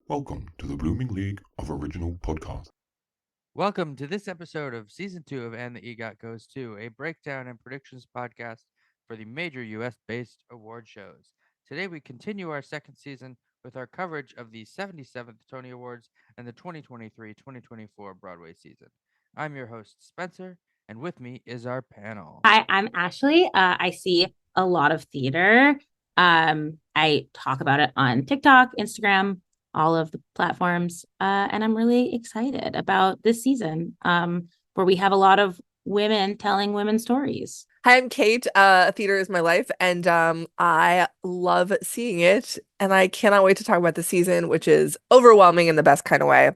Welcome to the Blooming League of Original Podcasts. Welcome to this episode of Season 2 of And the EGOT Goes To, a breakdown and predictions podcast for the major US based award shows. Today we continue our second season with our coverage of the 77th Tony Awards and the 2023-2024 Broadway season. I'm your host, Spencer, and with me is our panel. Hi, I'm Ashley. I see a lot of theater. I talk about it on TikTok, Instagram, all of the platforms, and I'm really excited about this season where we have a lot of women telling women's stories. Hi, I'm Kate. Theater is my life, and I love seeing it, and I cannot wait to talk about the season, which is overwhelming in the best kind of way.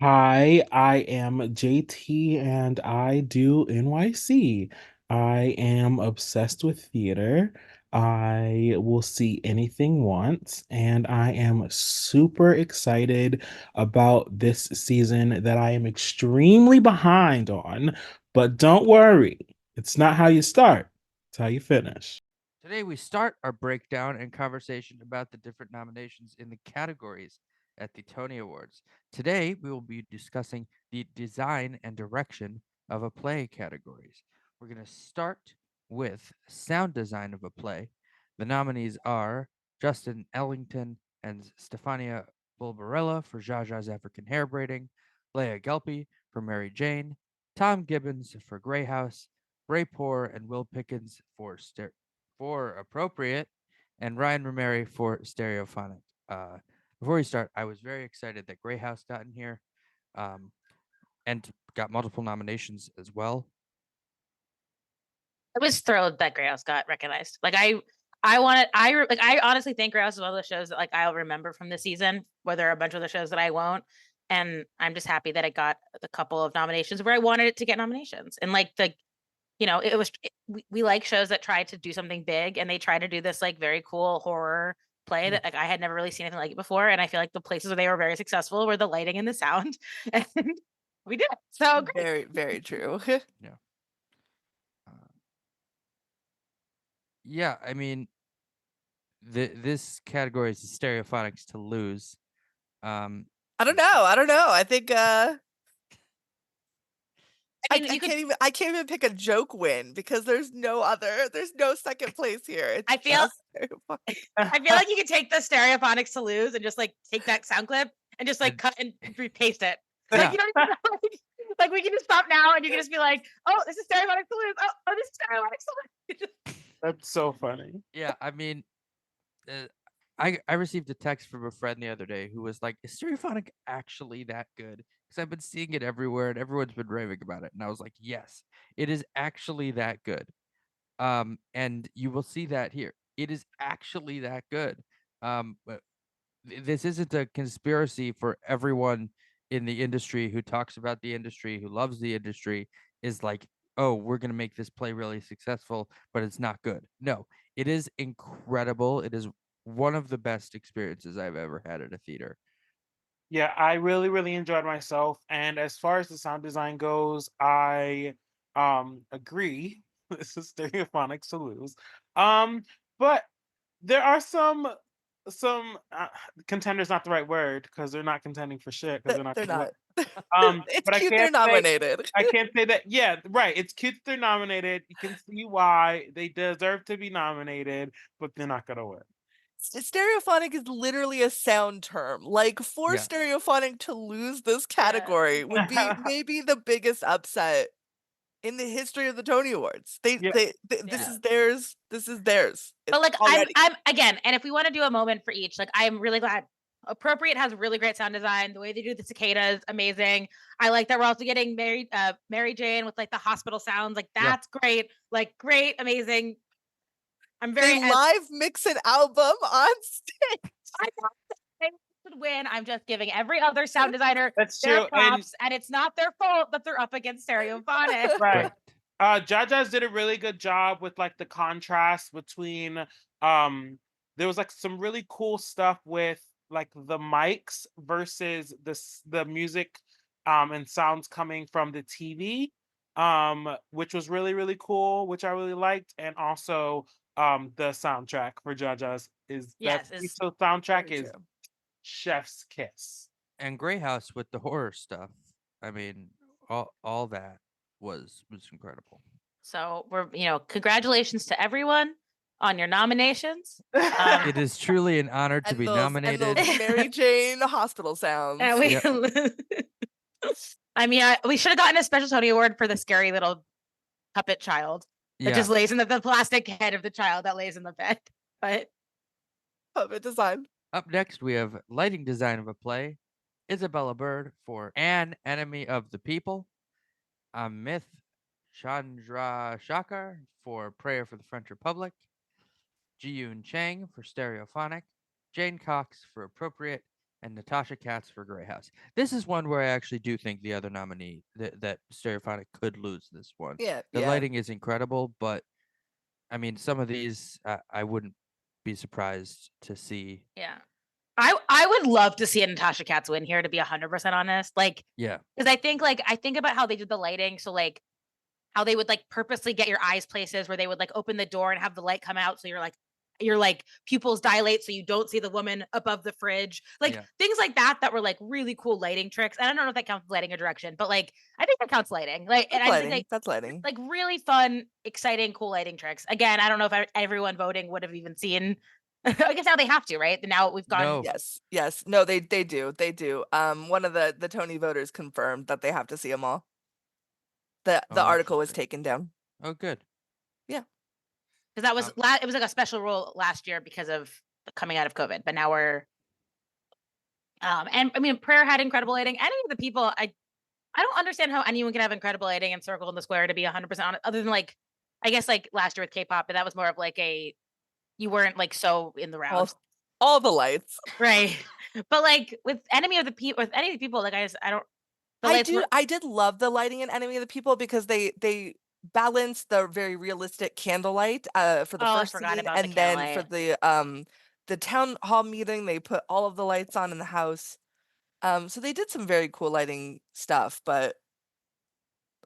Hi, I am JT and I do NYC. I am obsessed with theater. I will see anything once, and I am super excited about this season that I am extremely behind on. But don't worry, it's not how you start, it's how you finish. Today we start our breakdown and conversation about the different nominations in the categories at the Tony Awards. Today we will be discussing the design and direction of a play categories. We're going to start with sound design of a play. The nominees are Justin Ellington and Stefania Bulbarella for Jaja's African Hair Braiding, Leah Gelpy for Mary Jane, Tom Gibbons for Grey House, Ray Poor and Will Pickens for Appropriate, and Ryan Romeri for Stereophonic. Before we start, I was very excited that Grey House got in here, and got multiple nominations as well. I was thrilled that Grey House got recognized. I honestly think Grey House is one of the shows that I'll remember from this season, where there are a bunch of the shows that I won't. And I'm just happy that it got a couple of nominations where I wanted it to get nominations. And we like shows that try to do something big, and they try to do this very cool horror play that I had never really seen anything like it before. And I feel like the places where they were very successful were the lighting and the sound. And we did it. So great. Very, very true. Yeah, I mean, this category is Stereophonics to lose. I don't know. I think I can't even pick a joke win because there's no second place here. It's I feel I feel like you could take the Stereophonics to lose and just take that sound clip and just cut and repaste it. Yeah. You don't even we can just stop now and you can just be like, oh, this is Stereophonics to lose. Oh, this is Stereophonics to lose. That's so funny. Yeah, I mean, I received a text from a friend the other day who was like, "Is Stereophonic actually that good?" Because I've been seeing it everywhere and everyone's been raving about it, and I was like, "Yes, it is actually that good." And you will see that here. It is actually that good. But this isn't a conspiracy for everyone in the industry who talks about the industry, who loves the industry, is like, oh, we're going to make this play really successful, but it's not good. No, it is incredible. It is one of the best experiences I've ever had at a theater. Yeah, I really, really enjoyed myself. And as far as the sound design goes, I agree. This is stereophonics to lose. But there are some contenders, not the right word, because they're not contending for shit, because they're not. It's but cute they're nominated. I can't say that. Yeah, right. It's cute they're nominated. You can see why they deserve to be nominated, but they're not gonna win. Stereophonic is literally a sound term. For Stereophonic to lose this category would be maybe the biggest upset in the history of the Tony Awards. This is theirs. This is theirs. But I'm again, and if we want to do a moment for each, I'm really glad Appropriate has really great sound design. The way they do the cicada is amazing. I like that we're also getting Mary Jane with the hospital sounds. That's great. Great, amazing. I'm very live mix an album on stage. I would win. I'm just giving every other sound designer That's their true. props, and it's not their fault that they're up against Stereophonic. Right. Jaja's did a really good job with the contrast between there was some really cool stuff with the mics versus the music and sounds coming from the TV, which was really, really cool, which I really liked. And also the soundtrack for Jaja's is soundtrack is chef's kiss. And Grey House with the horror stuff. I mean, all that was incredible. So we're, congratulations to everyone on your nominations. It is truly an honor to be nominated. And those Mary Jane hospital sounds. And we, I mean, we should have gotten a special Tony Award for the scary little puppet child that just lays in the plastic head of the child that lays in the bed. But puppet design. Up next, we have lighting design of a play. Isabella Bird for An Enemy of the People. Amit Chandra Shakar for Prayer for the French Republic. Ji-Yoon Chang for Stereophonic. Jane Cox for Appropriate. And Natasha Katz for Grey House. This is one where I actually do think the other nominee, that Stereophonic, could lose this one. Yeah. The lighting is incredible, but I mean, some of these I wouldn't be surprised to see. Yeah. I would love to see a Natasha Katz win here, to be 100% honest. Like, yeah, because I think about how they did the lighting. So like how they would like purposely get your eyes places where they would like open the door and have the light come out. So your like pupils dilate so you don't see the woman above the fridge. Like things like that were like really cool lighting tricks. And I don't know if that counts as lighting or direction, but like I think that counts lighting. Like, that's and lighting. I think that's lighting. Like really fun, exciting, cool lighting tricks. Again, I don't know if everyone voting would have even seen. I guess now they have to, right? Now we've gone. No. Yes. No, they do. They do. One of the Tony voters confirmed that they have to see them all. The article was taken down. Oh, good. Yeah. Because that was it was like a special rule last year because of coming out of COVID, but now we're and I mean Prayer had incredible lighting. Any of the people, I don't understand how anyone can have incredible lighting and Circle in the Square, to be 100% honest, other than like I guess like last year with K-pop, but that was more of like you weren't like so in the round. All the lights. Right. But like with Enemy of the People, like I did love the lighting in Enemy of the People because they balanced the very realistic candlelight for the first scene, and then for the town hall meeting they put all of the lights on in the house. So they did some very cool lighting stuff, but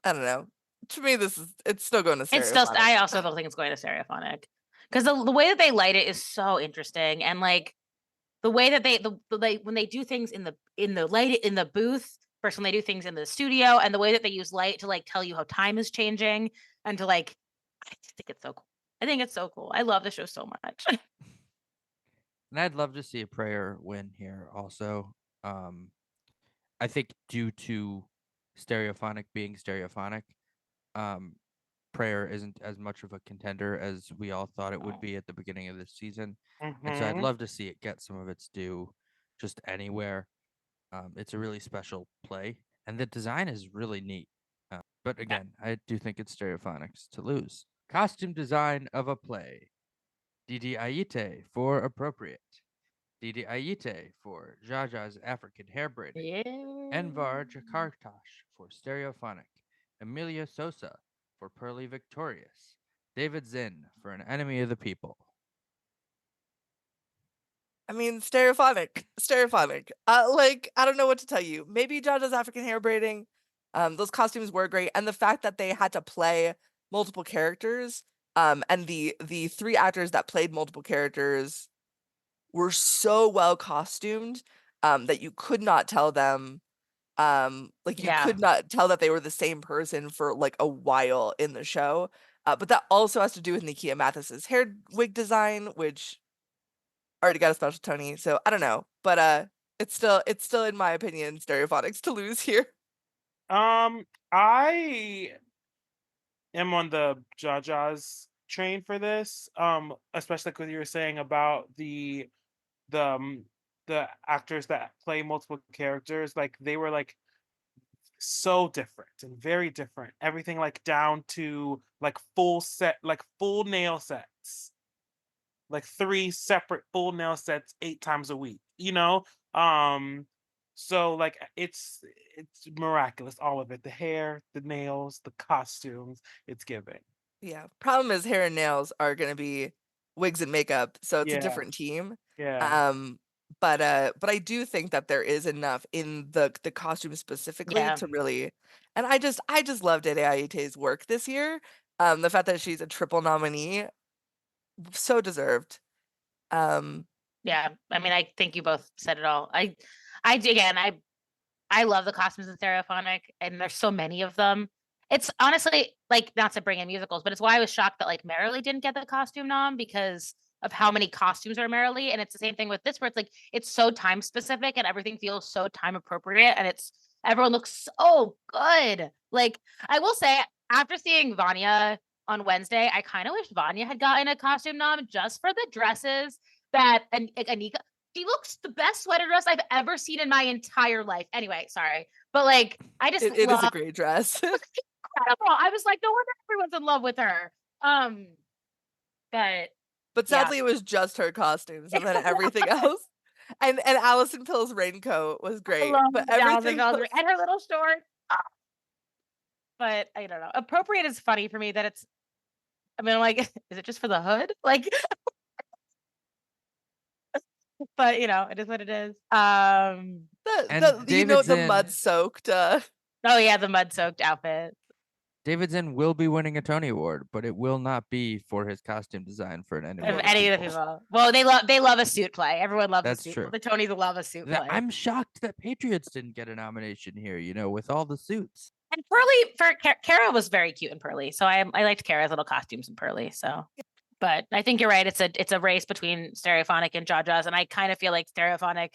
I don't know. To me, it's still going to Stereophonic. I also don't think it's going to Stereophonic because the way that they light it is so interesting, and like the way that they when they do things in the light in the booth versus when they do things in the studio, and the way that they use light to like tell you how time is changing and to like, I think it's so cool. I think it's so cool. I love the show so much. And I'd love to see a Prayer win here also. I think due to Stereophonic being Stereophonic, Prayer isn't as much of a contender as we all thought it would be at the beginning of this season. And so I'd love to see it get some of its due just anywhere. It's a really special play, and the design is really neat. But again, I do think it's Stereophonics to lose. Costume design of a play. Didi Ayite for Appropriate. Didi Ayite for Jaja's African Hair Braiding. Envar Jakartash for Stereophonic. Emilia Sosa for Pearly Victorious. David Zinn for An Enemy of the People. I mean, Stereophonic. Like, I don't know what to tell you. Maybe Jaja's African Hair Braiding. Those costumes were great, and the fact that they had to play multiple characters, and the three actors that played multiple characters were so well costumed, that you could not tell them, could not tell that they were the same person for like a while in the show. But that also has to do with Nikia Mathis's hair wig design, which already got a special Tony, so I don't know, but it's still in my opinion Stereophonics to lose here. I am on the Jaja's train for this, especially like what you were saying about the actors that play multiple characters. Like they were like so different and very different. Everything like down to like full nail sets. Like 3 separate full nail sets 8 times a week, so like it's miraculous, all of it, the hair, the nails, the costumes, it's giving. Yeah, problem is hair and nails are gonna be wigs and makeup, so it's a different team. But I do think that there is enough in the costume specifically to really, and I just loved Dede Ayite's work this year. The fact that she's a triple nominee, so deserved. Yeah, I mean, I think you both said it all. I love the costumes in Stereophonic, and there's so many of them. It's honestly like not to bring in musicals, but it's why I was shocked that like Merrily didn't get the costume nom because of how many costumes are Merrily. And it's the same thing with this, where it's like it's so time specific and everything feels so time appropriate, and everyone looks so good. Like I will say, after seeing Vanya on Wednesday, I kind of wish Vanya had gotten a costume nom just for the dresses that Anika. She looks the best sweater dress I've ever seen in my entire life. Anyway, sorry. But like I just It is love a great dress. incredible. I was like, no wonder everyone's in love with her. But But yeah. sadly, it was just her costumes, and then everything else. And Allison Pill's raincoat was I great, love but Dallas everything and else. her little shorts. But I don't know. Appropriate is funny for me that it's. I mean, I'm like, is it just for the hood? Like, but you know, it is what it is. And The David's the in. mud soaked. Oh yeah, the mud soaked outfit. David's in will be winning a Tony Award, but it will not be for his costume design for an enemy. Of of any of the people. Well, they love a suit play. Everyone loves That's a suit. true. The Tonys love a suit play. I'm shocked that Patriots didn't get a nomination here. With all the suits. And Pearly for Kara was very cute in Pearly, so I liked Kara's little costumes in Pearly. So, but I think you're right. It's a race between Stereophonic and Jaja's, and I kind of feel like Stereophonic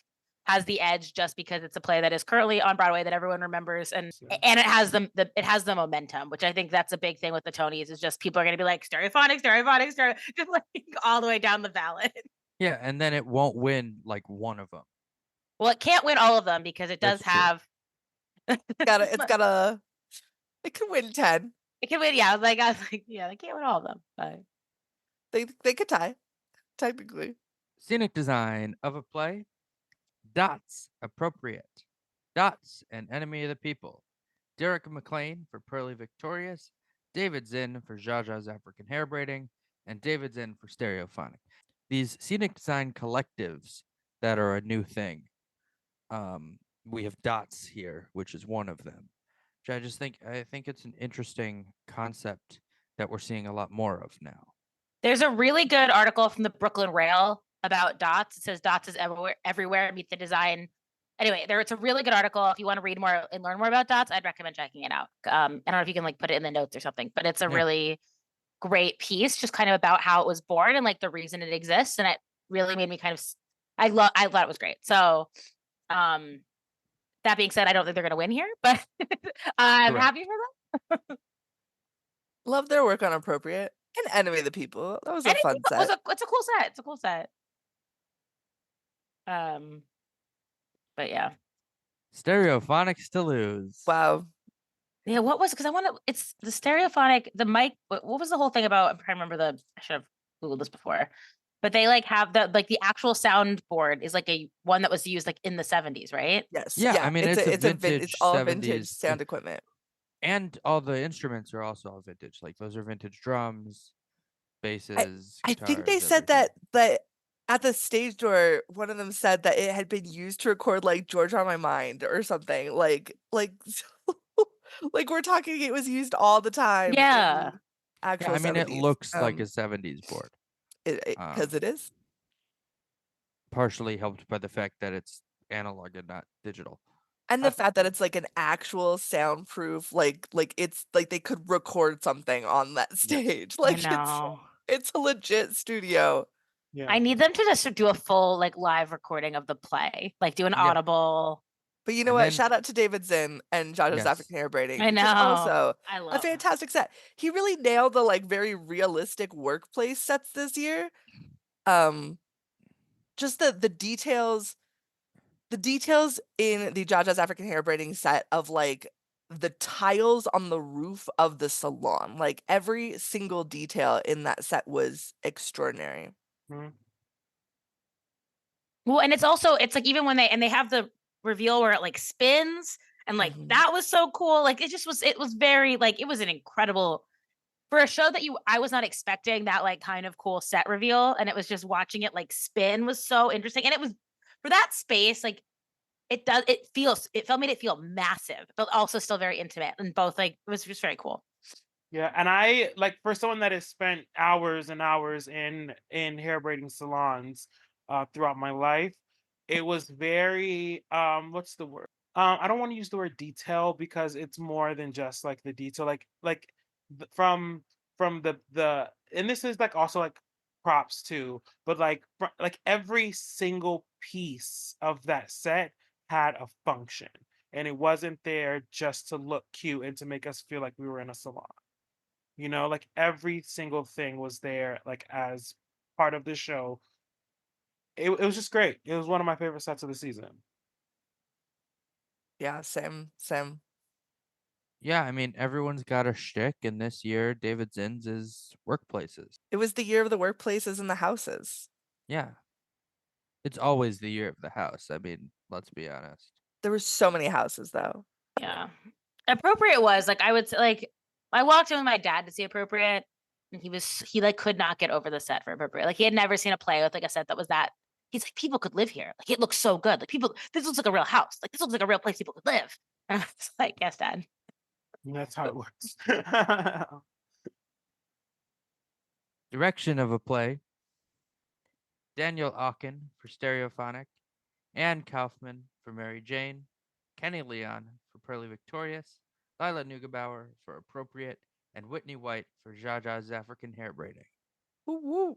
has the edge just because it's a play that is currently on Broadway that everyone remembers, and it has the momentum, which I think that's a big thing with the Tonys is just people are going to be like Stereophonic, just like all the way down the ballot. Yeah, and then it won't win like one of them. Well, it can't win all of them because it does That's true. have. It could win 10. It can win. Yeah, I was like, yeah, they can't win all of them, but They could tie, technically. Scenic design of a play. Dots, appropriate. Dots, an enemy of the people. Derek McLean for Pearly Victorious. David Zinn for Jaja's African Hair Braiding. And David Zinn for Stereophonic. These scenic design collectives that are a new thing. We have Dots here, which is one of them. Which I think it's an interesting concept that we're seeing a lot more of now. There's a really good article from the Brooklyn Rail about Dots. It says Dots is everywhere. Meet the design. Anyway, it's a really good article. If you want to read more and learn more about Dots, I'd recommend checking it out. I don't know if you can like put it in the notes or something, but it's a really great piece, just kind of about how it was born and like the reason it exists. And it really made me kind of. I thought it was great. So, that being said, I don't think they're going to win here, but I'm happy for them. Love their work on Appropriate and Enemy of the People. That was a fun set. It's a cool set. It's a cool set. But yeah. Stereophonics to lose. Wow. Yeah, what was because I want to. It's the Stereophonic. The mic. What was the whole thing about? I'm trying to remember I should have googled this before, but they like have the actual soundboard is like a one that was used like in the 70s, right? Yes. Yeah, I mean it's all 70s vintage sound equipment. And all the instruments are also all vintage. Like those are vintage drums, basses. I think they said that at the stage door, one of them said that it had been used to record like Georgia on My Mind or something. Like like we're talking, it was used all the time. Yeah. Actual. I mean, 70s. it looks like a 70s board. Because it is. Partially helped by the fact that it's analog and not digital. And the fact that it's like an actual soundproof, like it's like they could record something on that stage. Like it's a legit studio. Yeah. I need them to just do a full like live recording of the play, like do an audible. But you know what? Shout out to David Zinn and Jaja's African Hair Braiding. I know. Also I love a fantastic set. He really nailed the like very realistic workplace sets this year. Just the details. The details in the Jaja's African Hair Braiding set of like the tiles on the roof of the salon, like every single detail in that set was extraordinary. Mm-hmm. Well, and it's like even when they have the reveal where it like spins and like that was so cool. Like it was very like it was an incredible for a show that I was not expecting that like kind of cool set reveal, and it was just watching it like spin was so interesting, and it was for that space like it made it feel massive but also still very intimate, and both like it was just very cool. Yeah, and I like for someone that has spent hours and hours in hair braiding salons, throughout my life. It was very what's the word? I don't want to use the word detail because it's more than just like the detail. From the and this is like also like props too, but like every single piece of that set had a function, and it wasn't there just to look cute and to make us feel like we were in a salon. You know, like every single thing was there, like as part of the show. It was just great. It was one of my favorite sets of the season. Yeah, same. Yeah, I mean, everyone's got a shtick, and this year, David Zinn's is workplaces. It was the year of the workplaces and the houses. Yeah. It's always the year of the house. I mean, let's be honest. There were so many houses though. Yeah. Appropriate was like, I would say, like, I walked in with my dad to see Appropriate, and he like could not get over the set for Appropriate. Like, he had never seen a play with like a set that was that. He's like, people could live here. Like, it looks so good. Like, this looks like a real house. Like, this looks like a real place people could live. And I was like, yes, Dad. And that's how it works. Direction of a play: Daniel Aachen for Stereophonic, Anne Kaufman for Mary Jane, Kenny Leon for Pearly Victorious, Lila Neugebauer for Appropriate, and Whitney White for Jaja's African Hair Braiding. Woo woo.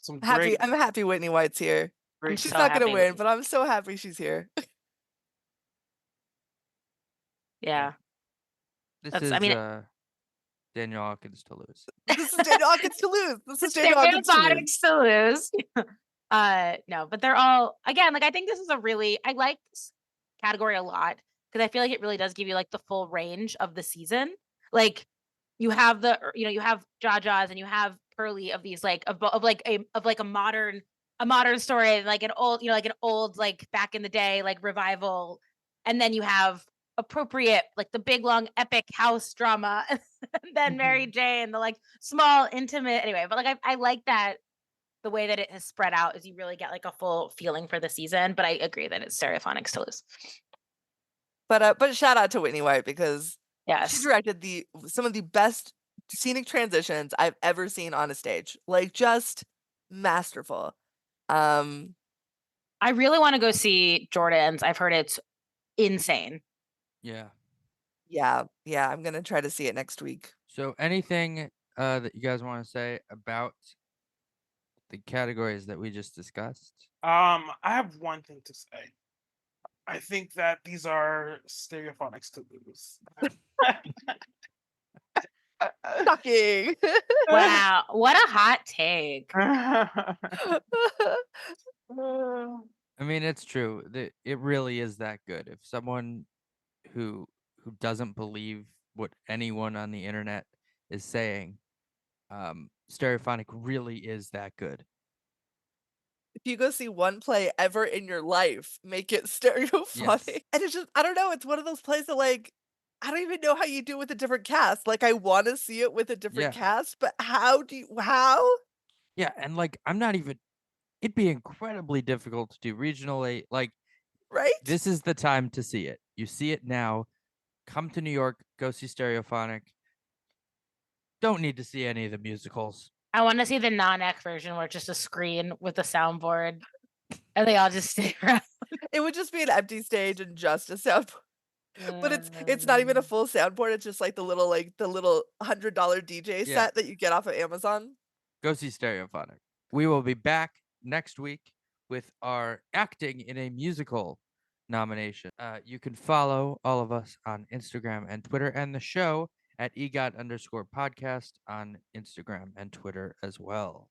Some I'm happy Whitney White's here. great She's so not gonna happy. win, but I'm so happy she's here. Yeah. This That's- is I mean- Daniel Hawkins to lose. This is Daniel Hawkins to lose. This is Daniel Hawkins to lose. Stereophonics to lose. No, but they're all, again, like, I think this is I like this category a lot because I feel like it really does give you like the full range of the season. Like, you have you have Jaja's and you have Pearly of these like of a modern story, and like an old, like an old, like back in the day, like revival, and then you have Appropriate, like the big long epic house drama, and then Mary Jane, the like small intimate, anyway. But like, I like that the way that it has spread out is you really get like a full feeling for the season. But I agree that it's Stereophonics to lose. But shout out to Whitney White because she Yes. directed some of the best scenic transitions I've ever seen on a stage. Like, just masterful. I really want to go see Jordan's. I've heard it's insane. Yeah. Yeah, I'm gonna try to see it next week. So anything that you guys want to say about the categories that we just discussed? I have one thing to say. I think that these are Stereophonics to lose. Shocking. Wow, what a hot take. I mean, it's true. It really is that good. If someone who doesn't believe what anyone on the internet is saying, Stereophonic really is that good. If you go see one play ever in your life, make it Stereophonic. Yes. And it's just, I don't know, it's one of those plays that, like, I don't even know how you do it with a different cast. Like, I want to see it with a different Yeah. cast, but how? Yeah, and like it'd be incredibly difficult to do regionally. Like, Right? this is the time to see it. You see it now. Come to New York, go see Stereophonic. Don't need to see any of the musicals. I want to see the non-ec version where it's just a screen with a soundboard and they all just stay around. It would just be an empty stage and just a soundboard. But it's not even a full soundboard. It's just like the little $100 DJ Yeah. set that you get off of Amazon. Go see Stereophonic. We will be back next week with our acting in a musical nomination. You can follow all of us on Instagram and Twitter, and the show at EGOT_podcast on Instagram and Twitter as well.